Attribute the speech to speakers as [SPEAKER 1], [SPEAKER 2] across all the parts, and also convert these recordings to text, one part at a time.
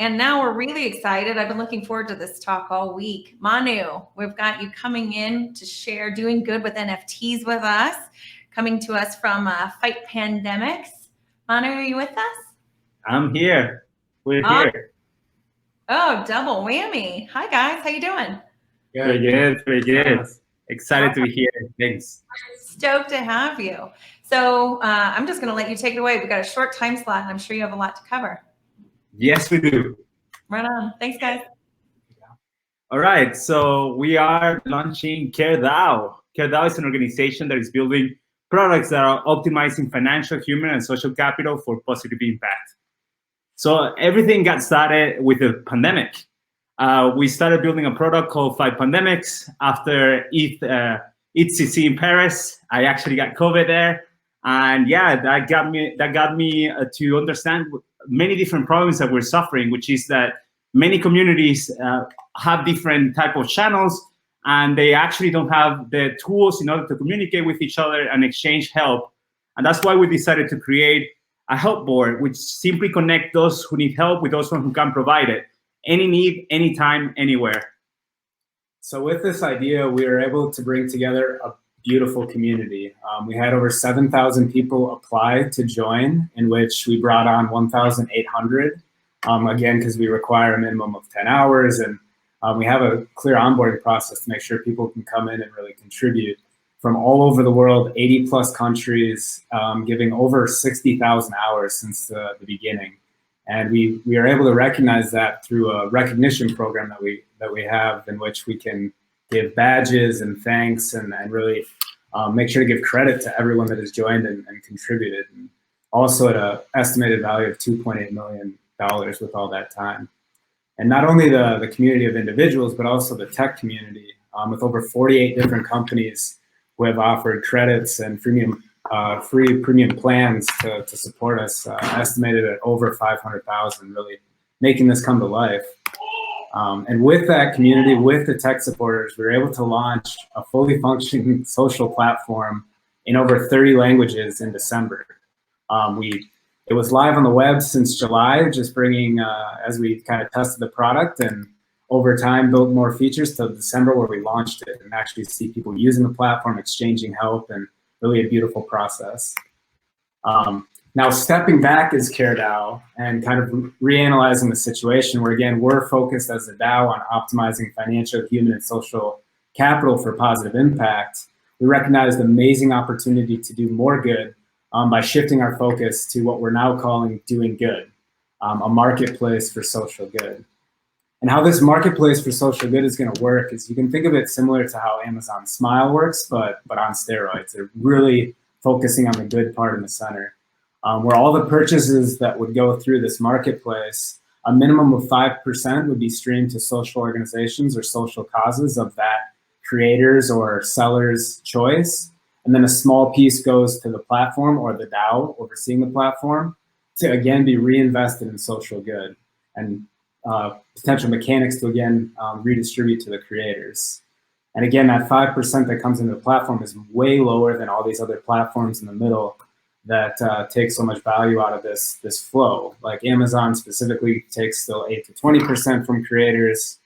[SPEAKER 1] And now we're really excited. I've been looking forward to this talk all week. Manu, we've got you coming in to share doing good with NFTs with us, coming to us from Fight Pandemics. Manu, are you with us?
[SPEAKER 2] I'm here. We're here.
[SPEAKER 1] Oh, double whammy. Hi, guys. How you doing?
[SPEAKER 2] Very good. Very good. Excited to be here. Thanks.
[SPEAKER 1] Stoked to have you. So I'm just going to let you take it away. We've got a short time slot, and I'm sure you have a lot to cover.
[SPEAKER 2] Yes, we do.
[SPEAKER 1] Right on. Thanks, guys.
[SPEAKER 2] All right. So we are launching CareDAO. CareDAO is an organization that is building products that are optimizing financial, human, and social capital for positive impact. So everything got started with the pandemic. We started building a product called Fight Pandemics after ETHCC in Paris. I actually got COVID there. And yeah, that got me to understand many different problems that we're suffering, which is that many communities have different type of channels, and they actually don't have the tools in order to communicate with each other and exchange help. And that's why we decided to create a help board, which simply connect those who need help with those who can provide it. Any need, anytime, anywhere.
[SPEAKER 3] So with this idea, we were able to bring together a beautiful community. We had over 7,000 people apply to join, in which we brought on 1,800. Again, because we require a minimum of 10 hours, and we have a clear onboarding process to make sure people can come in and really contribute from all over the world, 80 plus countries, giving over 60,000 hours since the beginning. And we are able to recognize that through a recognition program that we have, in which we can give badges and thanks and really make sure to give credit to everyone that has joined and contributed. And also at an estimated value of $2.8 million with all that time. And not only the community of individuals, but also the tech community, with over 48 different companies who have offered credits and free premium plans to support us, estimated at over 500,000, really making this come to life. And with that community, with the tech supporters, we were able to launch a fully functioning social platform in over 30 languages in December. It was live on the web since July, just bringing, as we kind of tested the product and over time built more features till December, where we launched it and actually see people using the platform, exchanging help, and really a beautiful process. Now stepping back as CareDAO and kind of reanalyzing the situation, where again, we're focused as a DAO on optimizing financial, human, and social capital for positive impact. We recognized an amazing opportunity to do more good by shifting our focus to what we're now calling doing good, a marketplace for social good. And how this marketplace for social good is going to work is you can think of it similar to how Amazon Smile works, but on steroids. They're really focusing on the good part in the center, where all the purchases that would go through this marketplace, a minimum of 5% would be streamed to social organizations or social causes of that creator's or seller's choice. And then a small piece goes to the platform or the DAO overseeing the platform to, again, be reinvested in social good and potential mechanics to, again, redistribute to the creators. And again, that 5% that comes into the platform is way lower than all these other platforms in the middle that take so much value out of this flow. Like Amazon specifically takes still 8 to 20% from creators.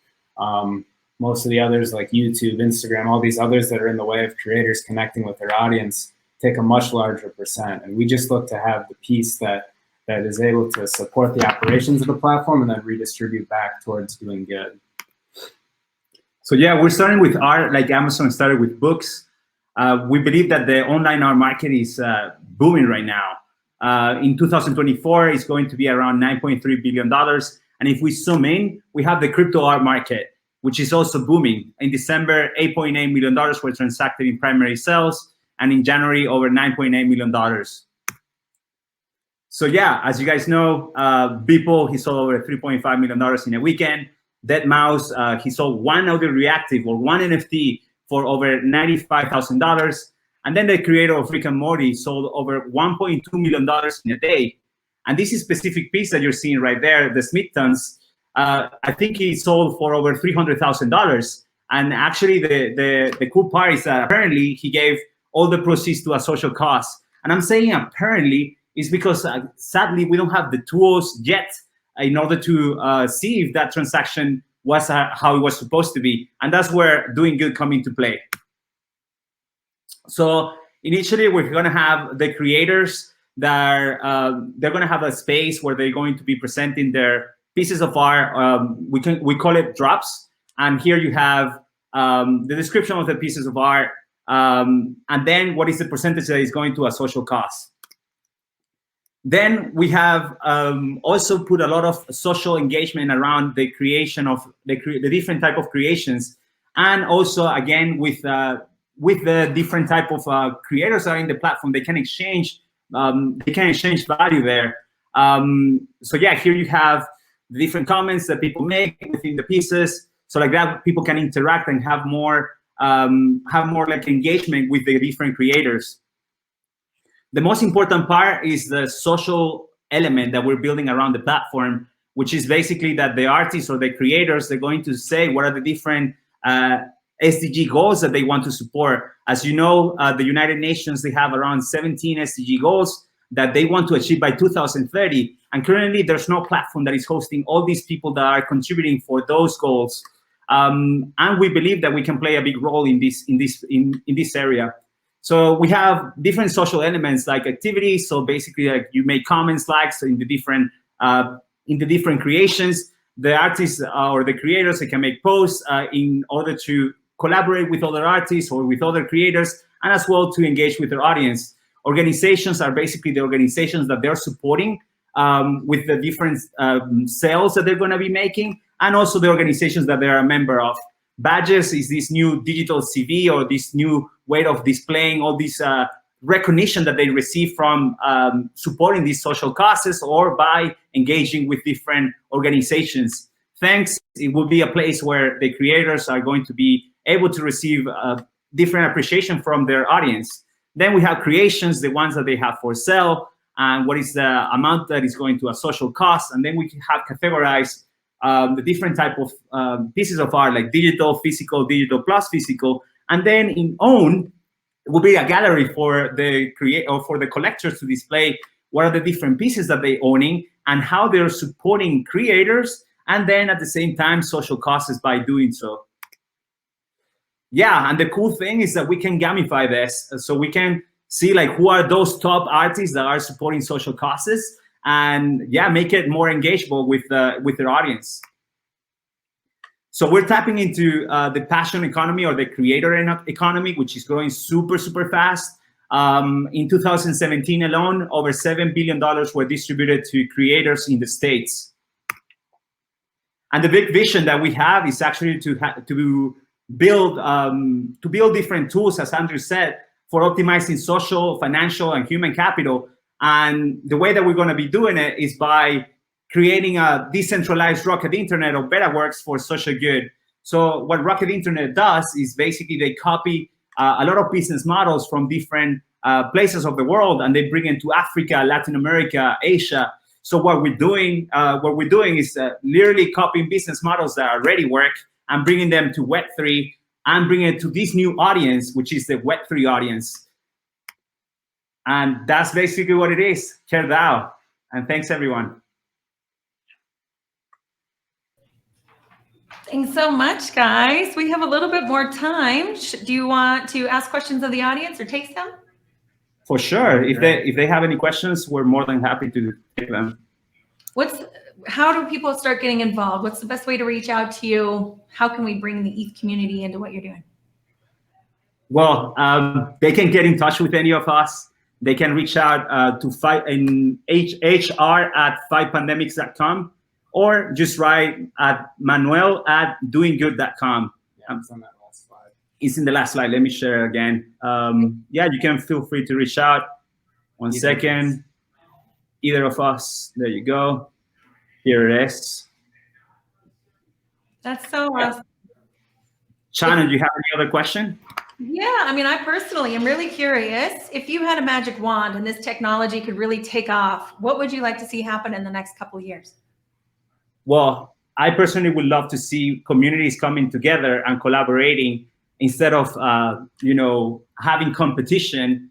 [SPEAKER 3] Most of the others like YouTube, Instagram, all these others that are in the way of creators connecting with their audience take a much larger percent. And we just look to have the piece that is able to support the operations of the platform and then redistribute back towards doing good.
[SPEAKER 2] So yeah, we're starting with art, like Amazon started with books. We believe that the online art market is booming right now. In 2024, it's going to be around $9.3 billion. And if we zoom in, we have the crypto art market, which is also booming. In December, $8.8 million were transacted in primary sales, and in January, over $9.8 million. So yeah, as you guys know, Beeple, he sold over $3.5 million in a weekend. deadmau5, he sold one Audio Reactive or one NFT for over $95,000. And then the creator of Rick and Morty sold over $1.2 million in a day. And this is specific piece that you're seeing right there, the Smithsons, I think he sold for over $300,000. And actually the cool part is that apparently he gave all the proceeds to a social cause. And I'm saying apparently is because sadly we don't have the tools yet in order to see if that transaction was how it was supposed to be. And that's where Doing Good come into play. So initially, we're going to have the creators that they're going to have a space where they're going to be presenting their pieces of art. We call it drops. And here you have the description of the pieces of art, and then what is the percentage that is going to a social cause. Then we have also put a lot of social engagement around the creation of the different type of creations, and also again with the different type of creators that are in the platform, they can exchange value there. So yeah, here you have the different comments that people make within the pieces. So like that, people can interact and have more like engagement with the different creators. The most important part is the social element that we're building around the platform, which is basically that the artists or the creators, they're going to say what are the different SDG goals that they want to support. As you know, the United Nations, they have around 17 SDG goals that they want to achieve by 2030. And currently there's no platform that is hosting all these people that are contributing for those goals. And we believe that we can play a big role in this area. So we have different social elements like activities. So basically, like you make comments, likes in the different creations. The artists or the creators, they can make posts in order to collaborate with other artists or with other creators, and as well to engage with their audience. Organizations are basically the organizations that they're supporting with the different sales that they're going to be making, and also the organizations that they're a member of. Badges is this new digital CV or this new way of displaying all this recognition that they receive from supporting these social causes or by engaging with different organizations. Thanks, it will be a place where the creators are going to be able to receive different appreciation from their audience. Then we have creations, the ones that they have for sale, and what is the amount that is going to a social cost. And then we can have categorized the different type of pieces of art, like digital, physical, digital plus physical. And then in own, it will be a gallery for the collectors to display what are the different pieces that they're owning and how they're supporting creators, and then at the same time social causes by doing so. Yeah, and the cool thing is that we can gamify this, so we can see like who are those top artists that are supporting social causes, and yeah, make it more engageable with their audience. So we're tapping into the passion economy or the creator economy, which is growing super, super fast. In 2017 alone, over $7 billion were distributed to creators in the States. And the big vision that we have is actually to build different tools, as Andrew said, for optimizing social, financial, and human capital. And the way that we're going to be doing it is by creating a decentralized Rocket Internet or BetaWorks for social good. So what Rocket Internet does is basically they copy a lot of business models from different places of the world, and they bring it to Africa, Latin America, Asia. So what we're doing is literally copying business models that already work and bringing them to Web3 and bringing it to this new audience, which is the Web3 audience. And that's basically what it is, CareDAO. And thanks, everyone.
[SPEAKER 1] Thanks so much, guys. We have a little bit more time. Do you want to ask questions of the audience or take some?
[SPEAKER 2] For sure. If they have any questions, we're more than happy to take them.
[SPEAKER 1] How do people start getting involved? What's the best way to reach out to you? How can we bring the ETH community into what you're doing?
[SPEAKER 2] Well, they can get in touch with any of us. They can reach out to HR@5pandemics.com, or just write at Manuel@doinggood.com.
[SPEAKER 3] Yeah, it's on that last slide.
[SPEAKER 2] It's in the last slide. Let me share again. Yeah, you can feel free to reach out. One second. Either of us. There you go. Here it is.
[SPEAKER 1] That's so awesome.
[SPEAKER 2] Shannon, do you have any other question?
[SPEAKER 1] Yeah, I mean, I personally am really curious. If you had a magic wand and this technology could really take off, what would you like to see happen in the next couple of years?
[SPEAKER 2] Well, I personally would love to see communities coming together and collaborating instead of, having competition.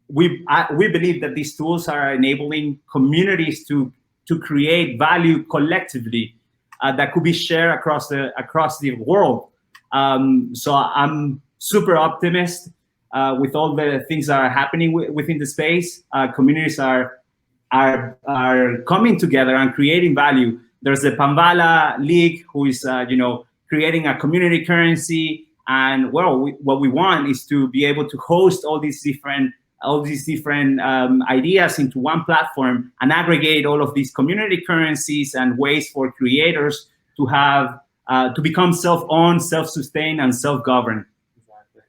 [SPEAKER 2] We believe that these tools are enabling communities to to create value collectively that could be shared across the world. So I'm super optimistic with all the things that are happening within the space. Communities are coming together and creating value. There's the Panvala League, who is creating a community currency, and what we want is to be able to host all these different ideas into one platform and aggregate all of these community currencies and ways for creators to have to become self-owned, self-sustained, and self-governed.
[SPEAKER 3] Exactly.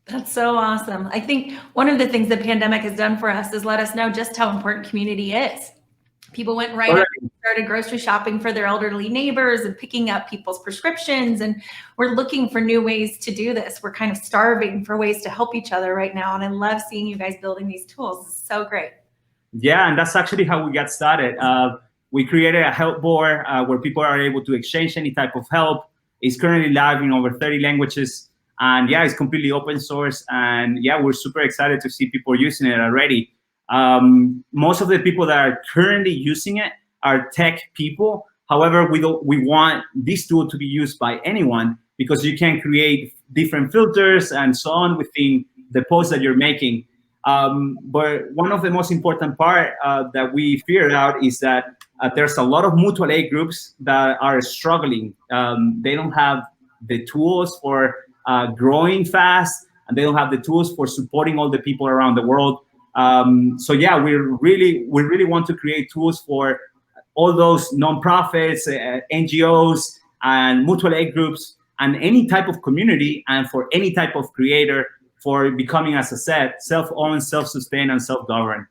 [SPEAKER 1] That's so awesome. I think one of the things the pandemic has done for us is let us know just how important community is. People went right out and started grocery shopping for their elderly neighbors and picking up people's prescriptions. And we're looking for new ways to do this. We're kind of starving for ways to help each other right now. And I love seeing you guys building these tools. It's so great.
[SPEAKER 2] Yeah, and that's actually how we got started. We created a help board where people are able to exchange any type of help. It's currently live in over 30 languages. And yeah, it's completely open source. And yeah, we're super excited to see people using it already. Most of the people that are currently using it are tech people. However, we want this tool to be used by anyone, because you can create different filters and so on within the post that you're making. But one of the most important part that we figured out is that there's a lot of mutual aid groups that are struggling. They don't have the tools for growing fast, and they don't have the tools for supporting all the people around the world. So yeah, we really want to create tools for all those nonprofits, NGOs, and mutual aid groups, and any type of community, and for any type of creator, for becoming, as I said, self-owned, self-sustained, and self-governed.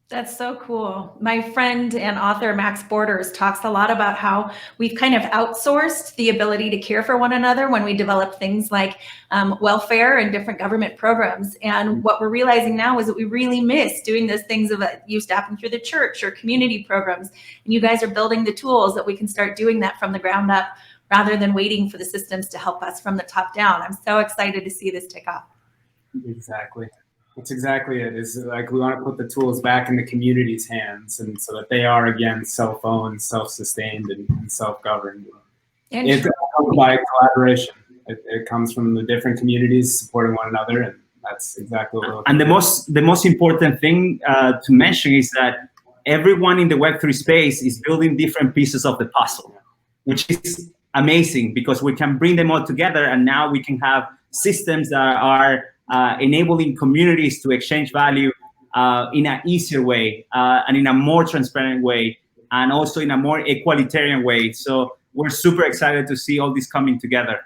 [SPEAKER 1] That's so cool. My friend and author Max Borders talks a lot about how we've kind of outsourced the ability to care for one another when we develop things like welfare and different government programs. And what we're realizing now is that we really miss doing those things that used to happen through the church or community programs. And you guys are building the tools that we can start doing that from the ground up, rather than waiting for the systems to help us from the top down. I'm so excited to see this take off.
[SPEAKER 3] Exactly. That's exactly it. Is like we want to put the tools back in the community's hands, and so that they are again self-owned, self-sustained, and self-governed. It comes by collaboration. It comes from the different communities supporting one another, and that's exactly what we're looking
[SPEAKER 2] for. The most important thing to mention is that everyone in the Web3 space is building different pieces of the puzzle, which is amazing, because we can bring them all together, and now we can have systems that are enabling communities to exchange value in an easier way, and in a more transparent way, and also in a more egalitarian way. So we're super excited to see all this coming together.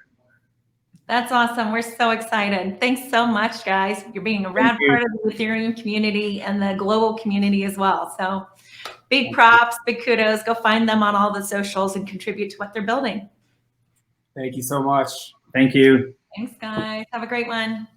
[SPEAKER 1] That's awesome. We're so excited. Thanks so much, guys. You're being a rad part of the Ethereum community and the global community as well. So big props, big kudos. Go find them on all the socials and contribute to what they're building.
[SPEAKER 3] Thank you so much.
[SPEAKER 2] Thank you.
[SPEAKER 1] Thanks, guys. Have a great one.